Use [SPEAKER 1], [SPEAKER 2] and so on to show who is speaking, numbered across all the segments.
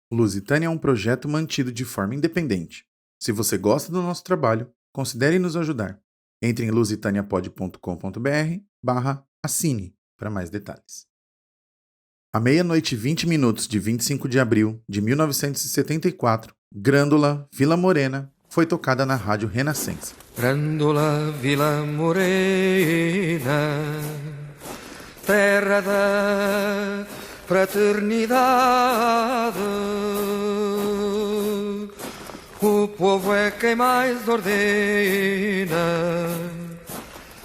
[SPEAKER 1] O Lusitânia é um projeto mantido de forma independente. Se você gosta do nosso trabalho, considere nos ajudar. Entre em lusitaniapod.com.br/assine para mais detalhes. À meia-noite e 20 minutos de 25 de abril de 1974, Grândola, Vila Morena, foi tocada na Rádio Renascença.
[SPEAKER 2] Grândola, Vila Morena, terra da fraternidade, o povo é quem mais ordena,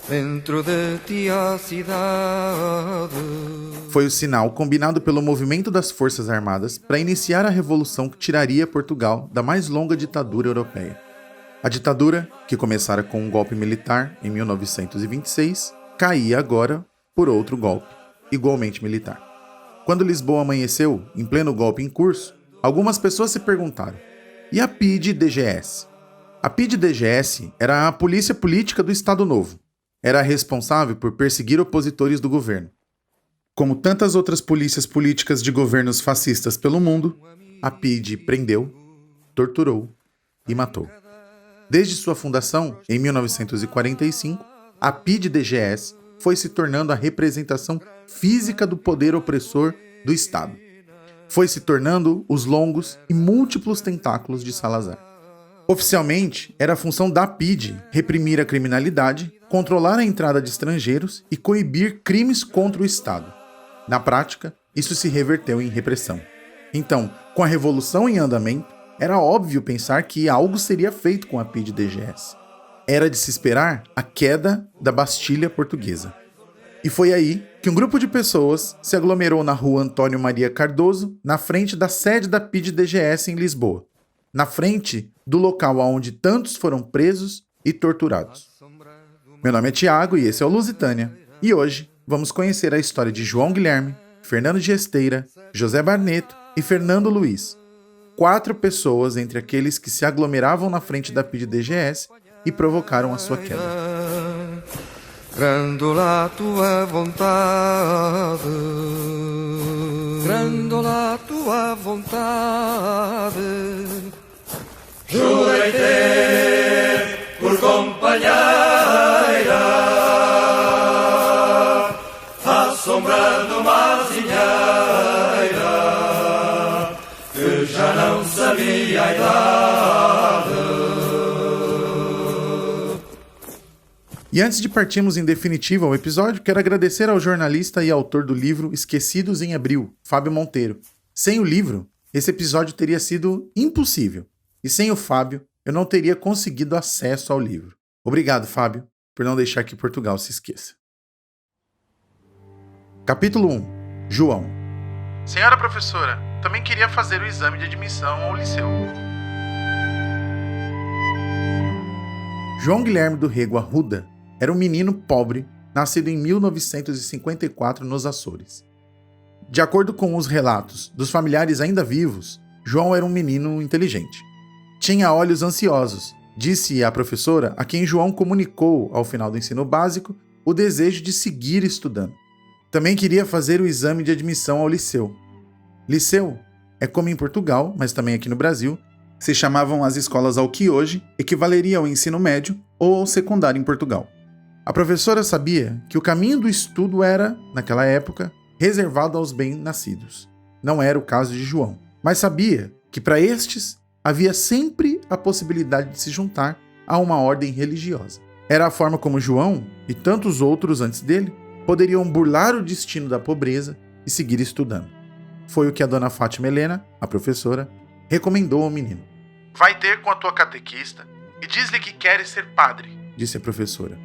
[SPEAKER 2] dentro de ti a cidade.
[SPEAKER 1] Foi o sinal combinado pelo movimento das Forças Armadas para iniciar a revolução que tiraria Portugal da mais longa ditadura europeia. A ditadura, que começara com um golpe militar em 1926, caía agora por outro golpe, igualmente militar. Quando Lisboa amanheceu, em pleno golpe em curso, algumas pessoas se perguntaram: e a PIDE-DGS? A PIDE-DGS era a polícia política do Estado Novo. Era responsável por perseguir opositores do governo. Como tantas outras polícias políticas de governos fascistas pelo mundo, a PIDE prendeu, torturou e matou. Desde sua fundação, em 1945, a PIDE-DGS foi se tornando a representação física do poder opressor do Estado. Foi se tornando os longos e múltiplos tentáculos de Salazar. Oficialmente, era a função da PIDE reprimir a criminalidade, controlar a entrada de estrangeiros e coibir crimes contra o Estado. Na prática, isso se reverteu em repressão. Então, com a revolução em andamento, era óbvio pensar que algo seria feito com a PIDE-DGS. Era de se esperar a queda da Bastilha portuguesa. E foi aí que um grupo de pessoas se aglomerou na rua Antônio Maria Cardoso, na frente da sede da PIDE-DGS em Lisboa, na frente do local onde tantos foram presos e torturados. Meu nome é Tiago e esse é o Lusitânia, e hoje vamos conhecer a história de João Guilherme, Fernando de Esteira, José Barneto e Fernando Luiz, 4 pessoas entre aqueles que se aglomeravam na frente da PIDE-DGS e provocaram a sua queda.
[SPEAKER 2] Grândola, tua vontade, Grândola, tua vontade, jurei ter por companheira a sombra de uma azinheira que já não sabia a idade.
[SPEAKER 1] E antes de partirmos em definitivo ao episódio, quero agradecer ao jornalista e autor do livro Esquecidos em Abril, Fábio Monteiro. Sem o livro, esse episódio teria sido impossível. E sem o Fábio, eu não teria conseguido acesso ao livro. Obrigado, Fábio, por não deixar que Portugal se esqueça. Capítulo 1. João. Senhora professora, também queria fazer o exame de admissão ao liceu. João Guilherme do Rego Arruda era um menino pobre, nascido em 1954 nos Açores. De acordo com os relatos dos familiares ainda vivos, João era um menino inteligente. Tinha olhos ansiosos, disse a professora, a quem João comunicou, ao final do ensino básico, o desejo de seguir estudando. Também queria fazer o exame de admissão ao liceu. Liceu é como em Portugal, mas também aqui no Brasil, se chamavam as escolas ao que hoje equivaleria ao ensino médio ou ao secundário em Portugal. A professora sabia que o caminho do estudo era, naquela época, reservado aos bem-nascidos. Não era o caso de João, mas sabia que para estes havia sempre a possibilidade de se juntar a uma ordem religiosa. Era a forma como João, e tantos outros antes dele, poderiam burlar o destino da pobreza e seguir estudando. Foi o que a dona Fátima Helena, a professora, recomendou ao menino. Vai ter com a tua catequista e diz-lhe que queres ser padre, disse a professora.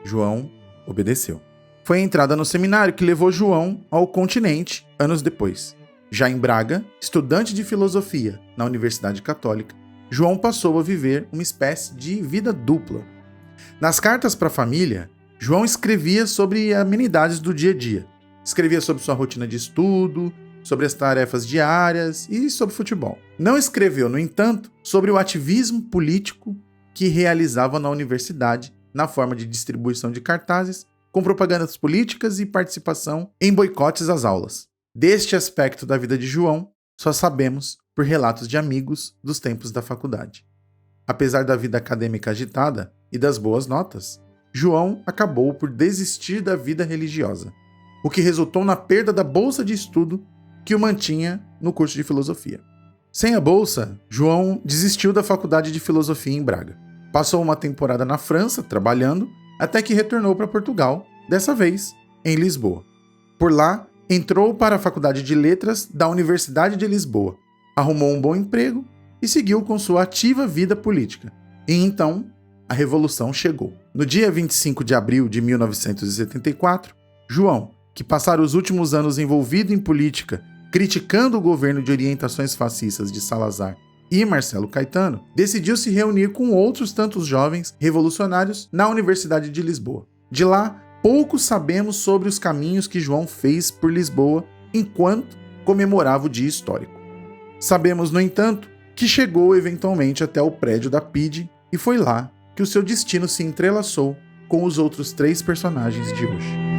[SPEAKER 1] João obedeceu. Foi a entrada no seminário que levou João ao continente anos depois. Já em Braga, estudante de filosofia na Universidade Católica, João passou a viver uma espécie de vida dupla. Nas cartas para a família, João escrevia sobre amenidades do dia a dia. Escrevia sobre sua rotina de estudo, sobre as tarefas diárias e sobre futebol. Não escreveu, no entanto, sobre o ativismo político que realizava na universidade, na forma de distribuição de cartazes, com propagandas políticas e participação em boicotes às aulas. Deste aspecto da vida de João, só sabemos por relatos de amigos dos tempos da faculdade. Apesar da vida acadêmica agitada e das boas notas, João acabou por desistir da vida religiosa, o que resultou na perda da bolsa de estudo que o mantinha no curso de filosofia. Sem a bolsa, João desistiu da faculdade de filosofia em Braga. Passou uma temporada na França, trabalhando, até que retornou para Portugal, dessa vez em Lisboa. Por lá, entrou para a Faculdade de Letras da Universidade de Lisboa, arrumou um bom emprego e seguiu com sua ativa vida política. E então, a Revolução chegou. No dia 25 de abril de 1974, João, que passara os últimos anos envolvido em política, criticando o governo de orientações fascistas de Salazar e Marcelo Caetano, decidiu se reunir com outros tantos jovens revolucionários na Universidade de Lisboa. De lá, pouco sabemos sobre os caminhos que João fez por Lisboa enquanto comemorava o dia histórico. Sabemos, no entanto, que chegou eventualmente até o prédio da PIDE e foi lá que o seu destino se entrelaçou com os outros 3 personagens de hoje.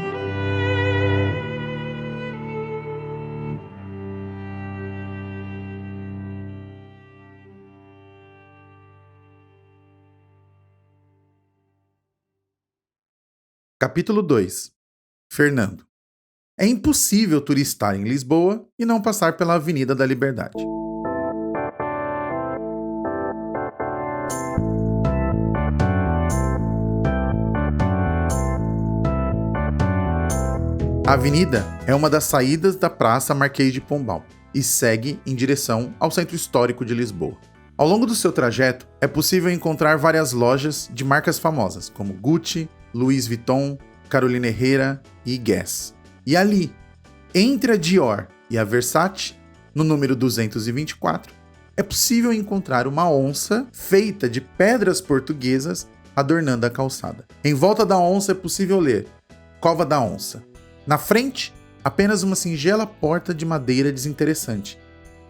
[SPEAKER 1] Capítulo 2. Fernando. É impossível turistar em Lisboa e não passar pela Avenida da Liberdade. A avenida é uma das saídas da Praça Marquês de Pombal e segue em direção ao centro histórico de Lisboa. Ao longo do seu trajeto, é possível encontrar várias lojas de marcas famosas, como Gucci, Louis Vuitton, Carolina Herrera e Guess. E ali, entre a Dior e a Versace, no número 224, é possível encontrar uma onça feita de pedras portuguesas adornando a calçada. Em volta da onça é possível ler Cova da Onça. Na frente, apenas uma singela porta de madeira desinteressante,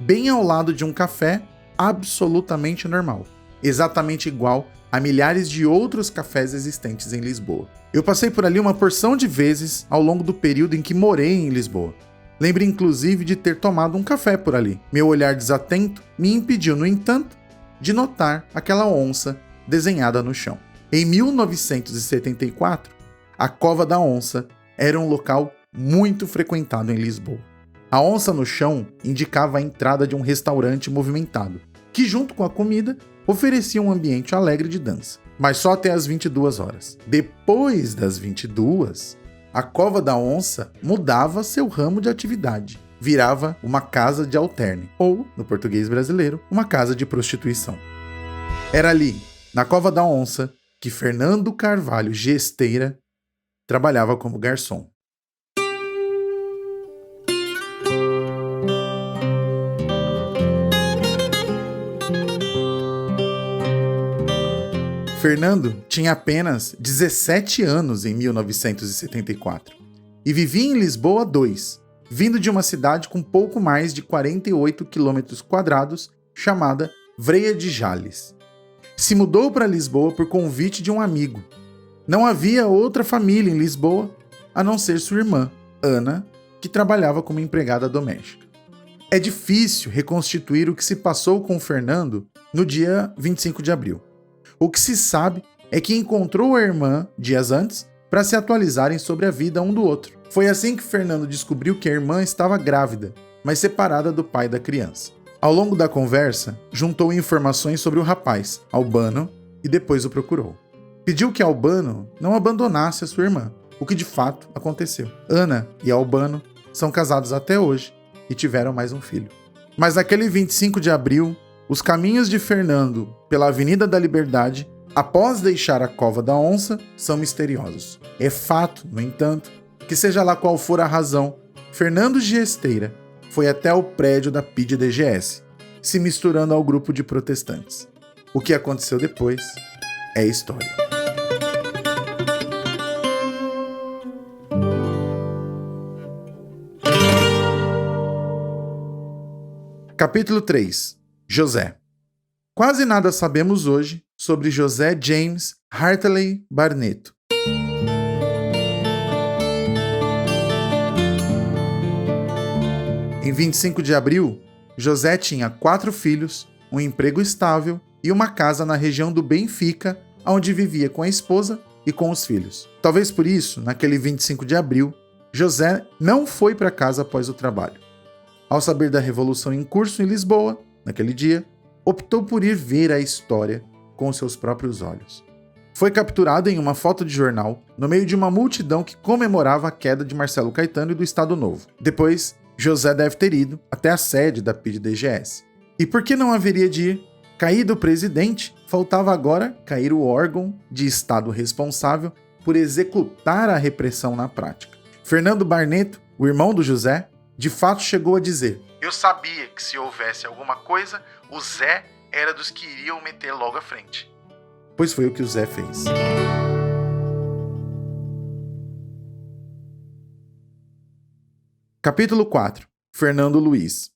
[SPEAKER 1] bem ao lado de um café absolutamente normal, exatamente igual a milhares de outros cafés existentes em Lisboa. Eu passei por ali uma porção de vezes ao longo do período em que morei em Lisboa. Lembro inclusive de ter tomado um café por ali. Meu olhar desatento me impediu, no entanto, de notar aquela onça desenhada no chão. Em 1974, a Cova da Onça era um local muito frequentado em Lisboa. A onça no chão indicava a entrada de um restaurante movimentado, que junto com a comida oferecia um ambiente alegre de dança, mas só até as 22 horas. Depois das 22, a Cova da Onça mudava seu ramo de atividade. Virava uma casa de alterne, ou, no português brasileiro, uma casa de prostituição. Era ali, na Cova da Onça, que Fernando Carvalho Gesteira trabalhava como garçom. Fernando tinha apenas 17 anos em 1974 e vivia em Lisboa 2, vindo de uma cidade com pouco mais de 48 km² chamada Vreia de Jales. Se mudou para Lisboa por convite de um amigo. Não havia outra família em Lisboa a não ser sua irmã, Ana, que trabalhava como empregada doméstica. É difícil reconstituir o que se passou com Fernando no dia 25 de abril. O que se sabe é que encontrou a irmã dias antes para se atualizarem sobre a vida um do outro. Foi assim que Fernando descobriu que a irmã estava grávida, mas separada do pai da criança. Ao longo da conversa, juntou informações sobre o rapaz, Albano, e depois o procurou. Pediu que Albano não abandonasse a sua irmã, o que de fato aconteceu. Ana e Albano são casados até hoje e tiveram mais um filho. Mas naquele 25 de abril, os caminhos de Fernando pela Avenida da Liberdade, após deixar a Cova da Onça, são misteriosos. É fato, no entanto, que seja lá qual for a razão, Fernando Gesteira foi até o prédio da PIDE-DGS, se misturando ao grupo de protestantes. O que aconteceu depois é história. Capítulo 3. José. Quase nada sabemos hoje sobre José James Hartley Barneto. Em 25 de abril, José tinha 4 filhos, um emprego estável e uma casa na região do Benfica, onde vivia com a esposa e com os filhos. Talvez por isso, naquele 25 de abril, José não foi para casa após o trabalho. Ao saber da revolução em curso em Lisboa, naquele dia, optou por ir ver a história com seus próprios olhos. Foi capturado em uma foto de jornal, no meio de uma multidão que comemorava a queda de Marcelo Caetano e do Estado Novo. Depois, José deve ter ido até a sede da PIDE-DGS. E por que não haveria de ir? Caído o presidente, faltava agora cair o órgão de Estado responsável por executar a repressão na prática. Fernando Barneto, o irmão do José, de fato chegou a dizer: "Eu sabia que se houvesse alguma coisa, o Zé era dos que iriam meter logo à frente." Pois foi o que o Zé fez. Capítulo 4. Fernando Luiz.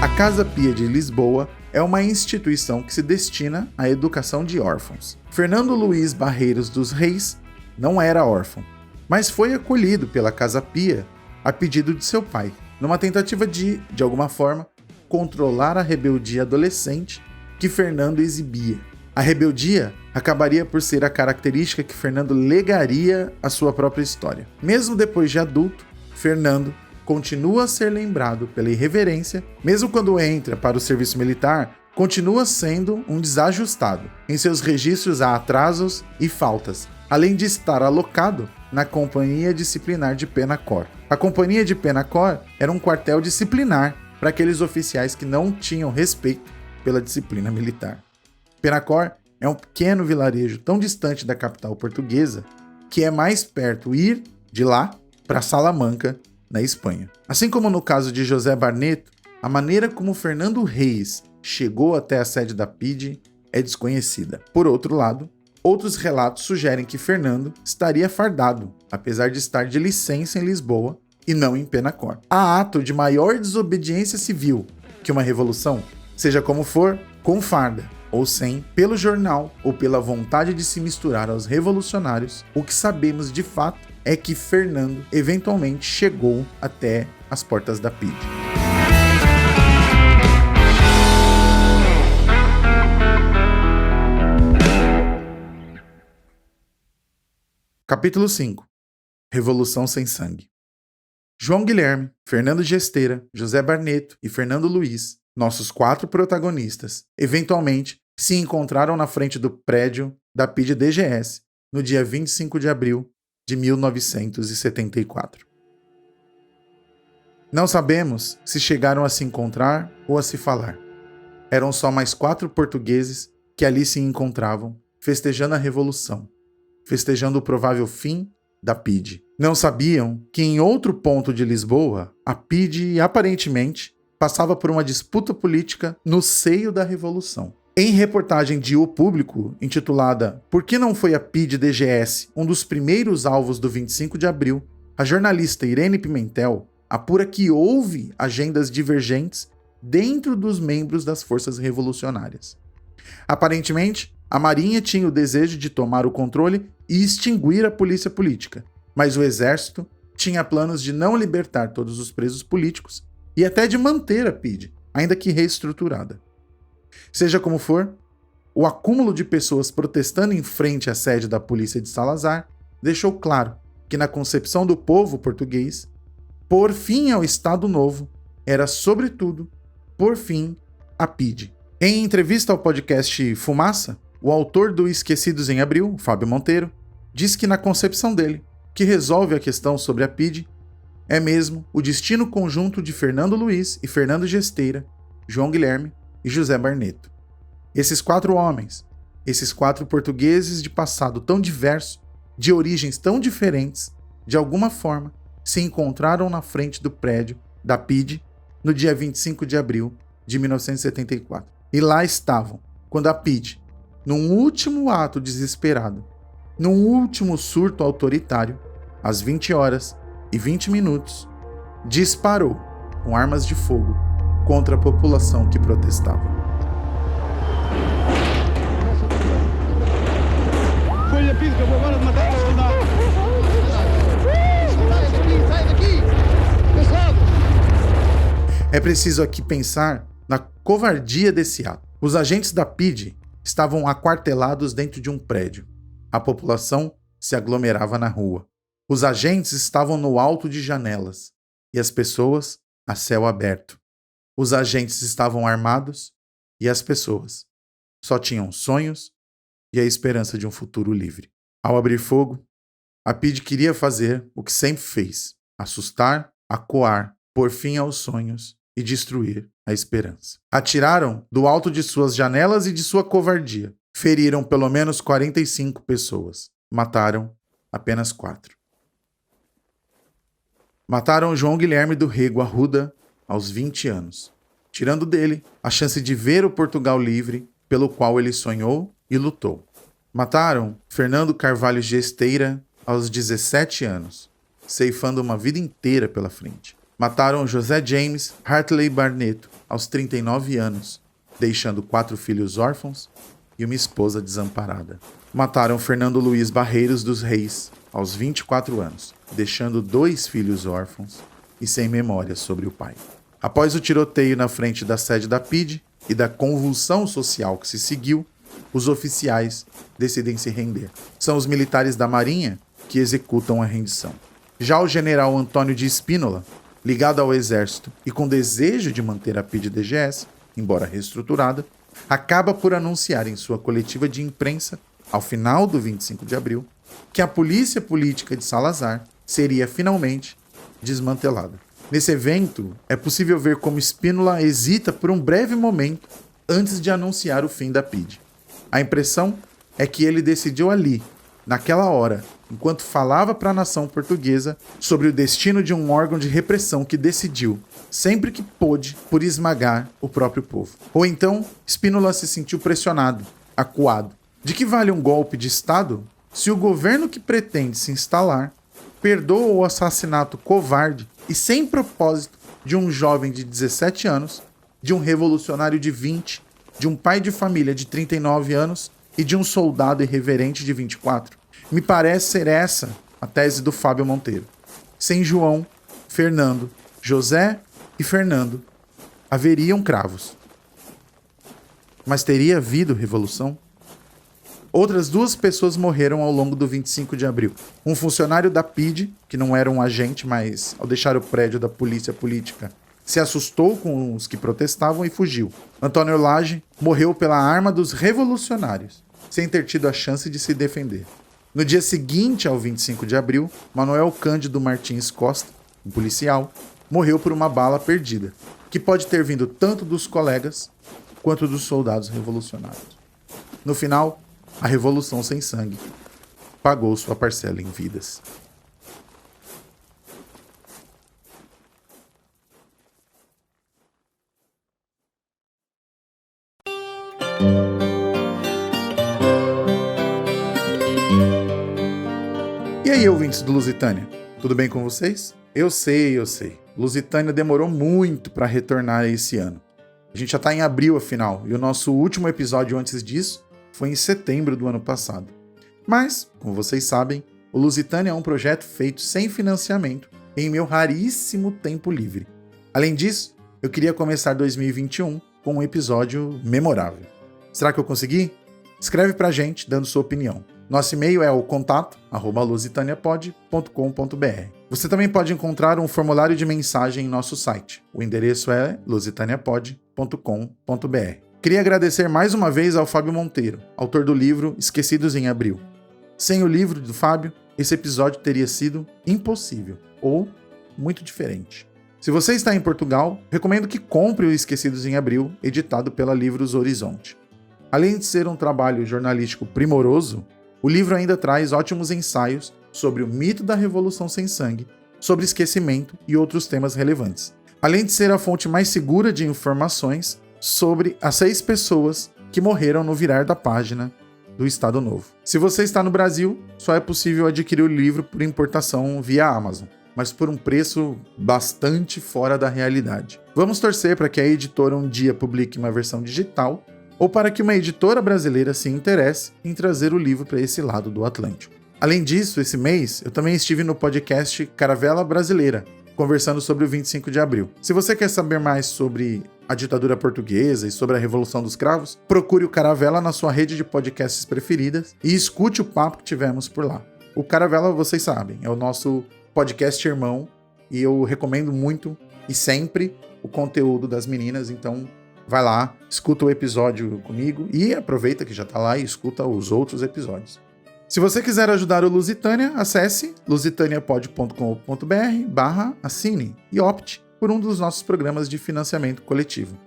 [SPEAKER 1] A Casa Pia de Lisboa é uma instituição que se destina à educação de órfãos. Fernando Luiz Barreiros dos Reis não era órfão, mas foi acolhido pela Casa Pia a pedido de seu pai, numa tentativa de alguma forma, controlar a rebeldia adolescente que Fernando exibia. A rebeldia acabaria por ser a característica que Fernando legaria à sua própria história. Mesmo depois de adulto, Fernando continua a ser lembrado pela irreverência, mesmo quando entra para o serviço militar, continua sendo um desajustado. Em seus registros há atrasos e faltas, além de estar alocado na Companhia Disciplinar de Penacor. A Companhia de Penacor era um quartel disciplinar para aqueles oficiais que não tinham respeito pela disciplina militar. Penacor é um pequeno vilarejo tão distante da capital portuguesa que é mais perto ir de lá para Salamanca, na Espanha. Assim como no caso de José Barneto, a maneira como Fernando Reis chegou até a sede da PIDE é desconhecida. Por outro lado, outros relatos sugerem que Fernando estaria fardado, apesar de estar de licença em Lisboa e não em Penacor. Há ato de maior desobediência civil que uma revolução, seja como for, com farda ou sem, pelo jornal ou pela vontade de se misturar aos revolucionários. O que sabemos de fato é que Fernando eventualmente chegou até as portas da PIDE. Capítulo 5. Revolução sem sangue. João Guilherme, Fernando Gesteira, José Barneto e Fernando Luiz, nossos 4 protagonistas, eventualmente se encontraram na frente do prédio da PIDE-DGS no dia 25 de abril de 1974. Não sabemos se chegaram a se encontrar ou a se falar. Eram só mais 4 portugueses que ali se encontravam, festejando a Revolução, festejando o provável fim da PIDE. Não sabiam que em outro ponto de Lisboa, a PIDE aparentemente passava por uma disputa política no seio da Revolução. Em reportagem de O Público, intitulada "Por que não foi a PIDE-DGS um dos primeiros alvos do 25 de abril?", a jornalista Irene Pimentel apura que houve agendas divergentes dentro dos membros das forças revolucionárias. Aparentemente, a Marinha tinha o desejo de tomar o controle e extinguir a polícia política, mas o Exército tinha planos de não libertar todos os presos políticos e até de manter a PIDE, ainda que reestruturada. Seja como for, o acúmulo de pessoas protestando em frente à sede da polícia de Salazar deixou claro que, na concepção do povo português, pôr fim ao Estado Novo era, sobretudo, pôr fim à PIDE. Em entrevista ao podcast Fumaça, o autor do Esquecidos em Abril, Fábio Monteiro, diz que, na concepção dele, o que resolve a questão sobre a PIDE é mesmo o destino conjunto de Fernando Luiz e Fernando Gesteira, João Guilherme e José Barneto. Esses 4 homens, esses 4 portugueses de passado tão diverso, de origens tão diferentes, de alguma forma, se encontraram na frente do prédio da PIDE no dia 25 de abril de 1974. E lá estavam, quando a PIDE, num último ato desesperado, num último surto autoritário, às 20h20, disparou com armas de fogo contra a população que protestava. É preciso aqui pensar na covardia desse ato. Os agentes da PIDE estavam aquartelados dentro de um prédio. A população se aglomerava na rua. Os agentes estavam no alto de janelas e as pessoas a céu aberto. Os agentes estavam armados e as pessoas só tinham sonhos e a esperança de um futuro livre. Ao abrir fogo, a PIDE queria fazer o que sempre fez: assustar, acuar, pôr fim aos sonhos e destruir a esperança. Atiraram do alto de suas janelas e de sua covardia. Feriram pelo menos 45 pessoas. Mataram apenas 4. Mataram João Guilherme do Rego Arruda aos 20 anos, tirando dele a chance de ver o Portugal livre pelo qual ele sonhou e lutou. Mataram Fernando Carvalho Gesteira aos 17 anos, ceifando uma vida inteira pela frente. Mataram José James Hartley Barneto aos 39 anos, deixando 4 filhos órfãos e uma esposa desamparada. Mataram Fernando Luiz Barreiros dos Reis aos 24 anos, deixando 2 filhos órfãos e sem memória sobre o pai. Após o tiroteio na frente da sede da PIDE e da convulsão social que se seguiu, os oficiais decidem se render. São os militares da Marinha que executam a rendição. Já o general Antônio de Spínola, ligado ao exército e com desejo de manter a PIDE-DGS, embora reestruturada, acaba por anunciar em sua coletiva de imprensa, ao final do 25 de abril, que a polícia política de Salazar seria finalmente desmantelada. Nesse evento, é possível ver como Spínola hesita por um breve momento antes de anunciar o fim da PIDE. A impressão é que ele decidiu ali, naquela hora, enquanto falava para a nação portuguesa sobre o destino de um órgão de repressão que decidiu, sempre que pôde, por esmagar o próprio povo. Ou então, Spínola se sentiu pressionado, acuado. De que vale um golpe de Estado se o governo que pretende se instalar perdoa o assassinato covarde e sem propósito de um jovem de 17 anos, de um revolucionário de 20, de um pai de família de 39 anos e de um soldado irreverente de 24? Me parece ser essa a tese do Fábio Monteiro. Sem João, Fernando, José e Fernando, haveriam cravos. Mas teria havido revolução? Outras 2 pessoas morreram ao longo do 25 de abril. Um funcionário da PIDE, que não era um agente, mas ao deixar o prédio da polícia política, se assustou com os que protestavam e fugiu. Antônio Lage morreu pela arma dos revolucionários, sem ter tido a chance de se defender. No dia seguinte ao 25 de abril, Manuel Cândido Martins Costa, um policial, morreu por uma bala perdida, que pode ter vindo tanto dos colegas quanto dos soldados revolucionários. No final, a Revolução Sem Sangue pagou sua parcela em vidas. E aí, ouvintes do Lusitânia? Tudo bem com vocês? Eu sei. Lusitânia demorou muito para retornar esse ano. A gente já está em abril, afinal, e o nosso último episódio antes disso foi em setembro do ano passado. Mas, como vocês sabem, o Lusitânia é um projeto feito sem financiamento em meu raríssimo tempo livre. Além disso, eu queria começar 2021 com um episódio memorável. Será que eu consegui? Escreve pra gente dando sua opinião. Nosso e-mail é o contato@lusitaniapod.com.br. Você também pode encontrar um formulário de mensagem em nosso site. O endereço é lusitaniapod.com.br. Queria agradecer mais uma vez ao Fábio Monteiro, autor do livro Esquecidos em Abril. Sem o livro do Fábio, esse episódio teria sido impossível, ou muito diferente. Se você está em Portugal, recomendo que compre o Esquecidos em Abril, editado pela Livros Horizonte. Além de ser um trabalho jornalístico primoroso, o livro ainda traz ótimos ensaios sobre o mito da Revolução Sem Sangue, sobre esquecimento e outros temas relevantes. Além de ser a fonte mais segura de informações sobre as 6 pessoas que morreram no virar da página do Estado Novo. Se você está no Brasil, só é possível adquirir o livro por importação via Amazon, mas por um preço bastante fora da realidade. Vamos torcer para que a editora um dia publique uma versão digital ou para que uma editora brasileira se interesse em trazer o livro para esse lado do Atlântico. Além disso, esse mês eu também estive no podcast Caravela Brasileira, conversando sobre o 25 de abril. Se você quer saber mais sobre a ditadura portuguesa e sobre a Revolução dos Cravos, procure o Caravela na sua rede de podcasts preferidas e escute o papo que tivemos por lá. O Caravela, vocês sabem, é o nosso podcast irmão e eu recomendo muito e sempre o conteúdo das meninas, então vai lá, escuta o episódio comigo e aproveita que já tá lá e escuta os outros episódios. Se você quiser ajudar o Lusitânia, acesse lusitaniapod.com.br/assine e opte por um dos nossos programas de financiamento coletivo.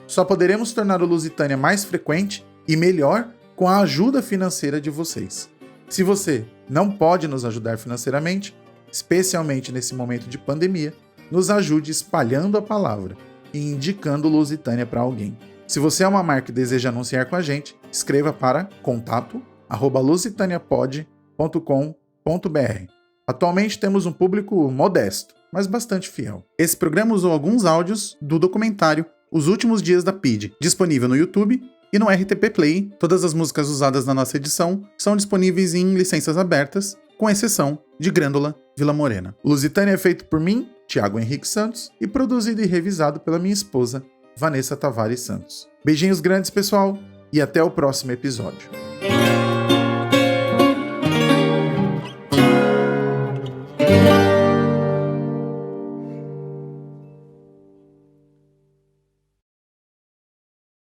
[SPEAKER 1] Só poderemos tornar o Lusitânia mais frequente e melhor com a ajuda financeira de vocês. Se você não pode nos ajudar financeiramente, especialmente nesse momento de pandemia, nos ajude espalhando a palavra e indicando o Lusitânia para alguém. Se você é uma marca e deseja anunciar com a gente, escreva para contato@lusitaniapod.com.br. Atualmente temos um público modesto, mas bastante fiel. Esse programa usou alguns áudios do documentário Os Últimos Dias da PIDE, disponível no YouTube e no RTP Play. Todas as músicas usadas na nossa edição são disponíveis em licenças abertas, com exceção de Grândola Vila Morena. O Lusitânia é feito por mim, Thiago Henrique Santos, e produzido e revisado pela minha esposa, Vanessa Tavares Santos. Beijinhos grandes, pessoal, e até o próximo episódio.